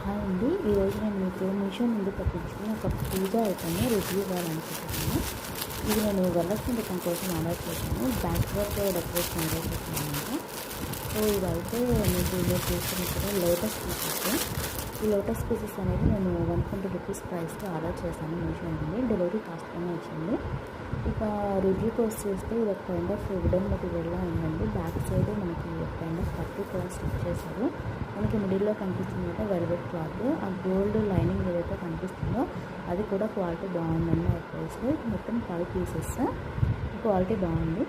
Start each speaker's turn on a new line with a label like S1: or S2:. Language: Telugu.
S1: హాయ్ అండి. ఈరోజు నేను మీకు మీషో నుండి తెప్పించిన ఒక పూజ ఐటమ్ రివ్యూ ఇవ్వాలనుకుంటున్నాను. ఇది నేను వరలక్ష్మి వ్రతం కోసం ఆర్డర్ చేశాను. బ్యాక్ వర్క్ డెకరేషన్ ఆర్డర్ చేశాను అనమాట. సో ఇదైతే మీకు ఇమేజ్ చూస్తున్నట్టుగా లోటస్ పీసెస్. ఈ లోటస్ పీసెస్ అనేది నేను 120 రూపీస్ ప్రైస్తో ఆర్డర్ చేశాను మీషో నుండి. డెలివరీ కాస్ట్గానే వచ్చింది. ఇక రివ్యూకి వచ్చేస్తే ఇది ఒక కైండ్ ఆఫ్ వుడెన్ మెటీరియల్లా ఉందండి. బ్యాక్ సైడ్ మనకి ఒక కైండ్ ఆఫ్ పట్టు కూడా స్టిచ్ చేశారు. మనకి మిడిల్లో కనిపిస్తుంది కదా వెల్వెట్ క్లాత్, ఆ గోల్డ్ లైనింగ్ ఏదైతే కనిపిస్తుందో అది కూడా క్వాలిటీ బాగుందండి. ఆ ప్రైస్లో మొత్తం 5 పీసెస్, క్వాలిటీ బాగుంది.